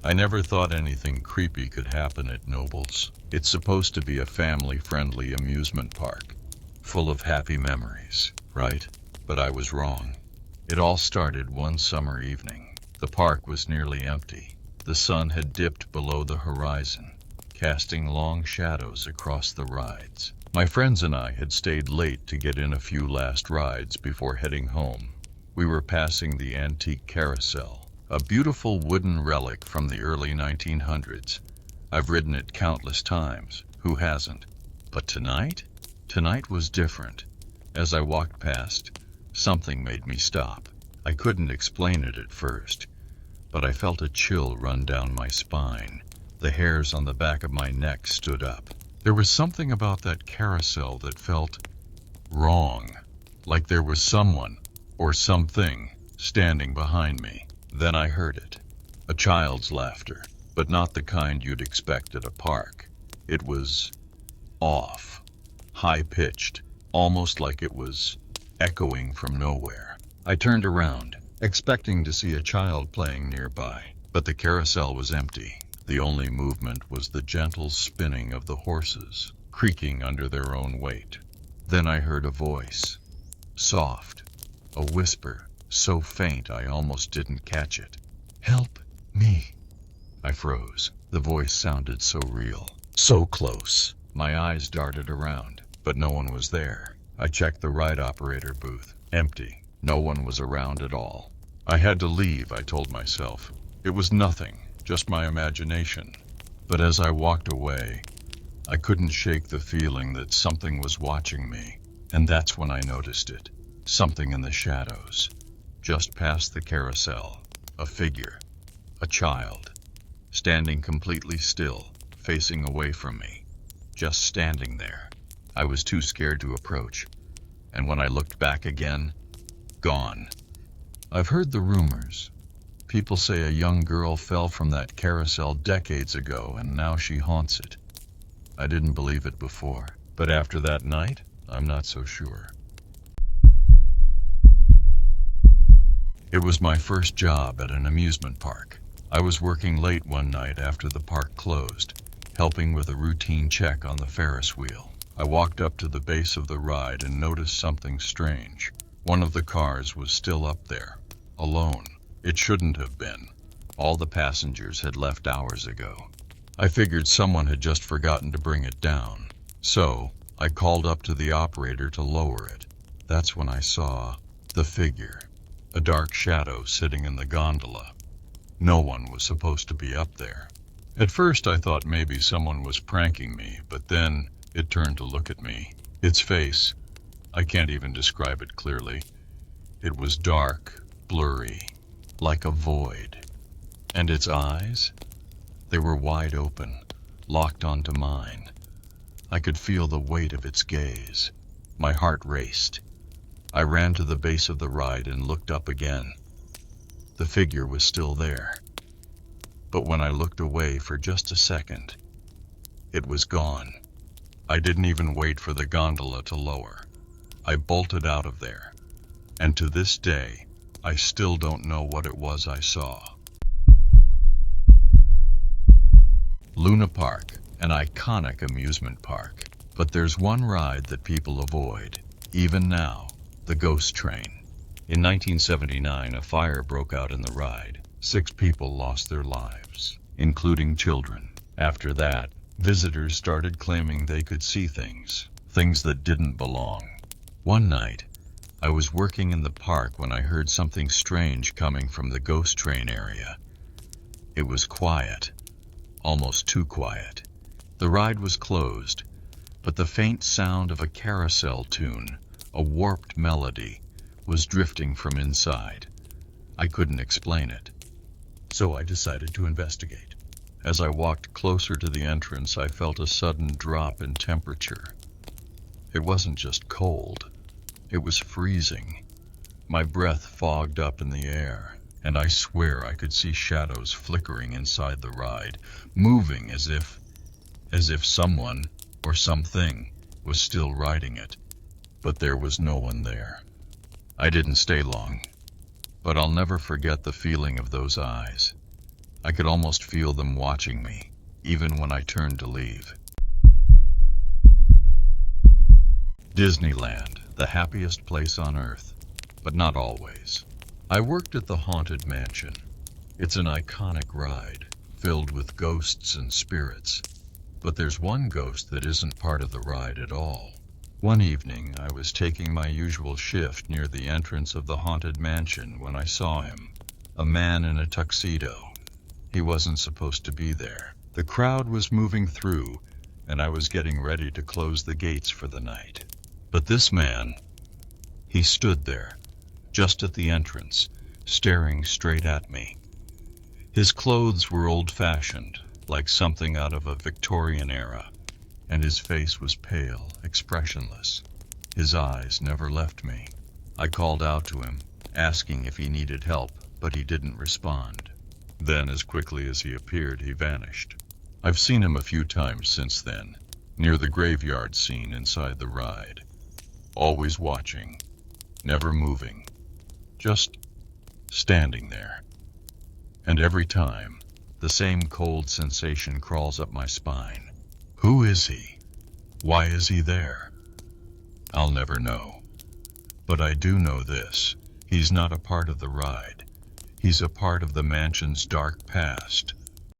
I never thought anything creepy could happen at Nobles. It's supposed to be a family-friendly amusement park, full of happy memories, right? But I was wrong. It all started one summer evening. The park was nearly empty. The sun had dipped below the horizon, casting long shadows across the rides. My friends and I had stayed late to get in a few last rides before heading home. We were passing the antique carousel, a beautiful wooden relic from the early 1900s. I've ridden it countless times. Who hasn't? But tonight? Tonight was different. As I walked past, something made me stop. I couldn't explain it at first, but I felt a chill run down my spine. The hairs on the back of my neck stood up. There was something about that carousel that felt wrong, like there was someone or something standing behind me. Then I heard it. A child's laughter, but not the kind you'd expect at a park. It was off, high-pitched, almost like it was echoing from nowhere. I turned around, expecting to see a child playing nearby, but the carousel was empty. The only movement was the gentle spinning of the horses, creaking under their own weight. Then I heard a voice, soft, a whisper, so faint I almost didn't catch it. "Help me." I froze. The voice sounded so real, so close. My eyes darted around, but no one was there. I checked the ride operator booth. Empty. No one was around at all. I had to leave, I told myself. It was nothing, just my imagination. But as I walked away, I couldn't shake the feeling that something was watching me. And that's when I noticed it. Something in the shadows. Just past the carousel. A figure. A child. Standing completely still, facing away from me. Just standing there. I was too scared to approach. And when I looked back again, gone. I've heard the rumors. People say a young girl fell from that carousel decades ago and now she haunts it. I didn't believe it before, but after that night, I'm not so sure. It was my first job at an amusement park. I was working late one night after the park closed, helping with a routine check on the Ferris wheel. I walked up to the base of the ride and noticed something strange. One of the cars was still up there, alone. It shouldn't have been. All the passengers had left hours ago. I figured someone had just forgotten to bring it down. So, I called up to the operator to lower it. That's when I saw the figure, a dark shadow sitting in the gondola. No one was supposed to be up there. At first I thought maybe someone was pranking me, but then it turned to look at me. Its face, I can't even describe it clearly. It was dark, blurry, like a void. And its eyes? They were wide open, locked onto mine. I could feel the weight of its gaze. My heart raced. I ran to the base of the ride and looked up again. The figure was still there. But when I looked away for just a second, it was gone. I didn't even wait for the gondola to lower. I bolted out of there. And to this day, I still don't know what it was I saw. Luna Park, an iconic amusement park. But there's one ride that people avoid, even now, the ghost train. In 1979, a fire broke out in the ride. 6 people lost their lives, including children. After that, visitors started claiming they could see things that didn't belong. One night, I was working in the park when I heard something strange coming from the ghost train area. It was quiet, almost too quiet. The ride was closed, but the faint sound of a carousel tune, a warped melody, was drifting from inside. I couldn't explain it, so I decided to investigate. As I walked closer to the entrance, I felt a sudden drop in temperature. It wasn't just cold, it was freezing. My breath fogged up in the air, and I swear I could see shadows flickering inside the ride, moving as if someone or something was still riding it. But there was no one there. I didn't stay long, but I'll never forget the feeling of those eyes. I could almost feel them watching me, even when I turned to leave. Disneyland, the happiest place on earth, but not always. I worked at the Haunted Mansion. It's an iconic ride, filled with ghosts and spirits. But there's one ghost that isn't part of the ride at all. One evening, I was taking my usual shift near the entrance of the Haunted Mansion when I saw him, a man in a tuxedo. He wasn't supposed to be there. The crowd was moving through, and I was getting ready to close the gates for the night. But this man, he stood there, just at the entrance, staring straight at me. His clothes were old-fashioned, like something out of a Victorian era, and his face was pale, expressionless. His eyes never left me. I called out to him, asking if he needed help, but he didn't respond. Then, as quickly as he appeared, he vanished. I've seen him a few times since then, near the graveyard scene inside the ride. Always watching, never moving, just standing there. And every time, the same cold sensation crawls up my spine. Who is he? Why is he there? I'll never know. But I do know this: he's not a part of the ride. He's a part of the mansion's dark past.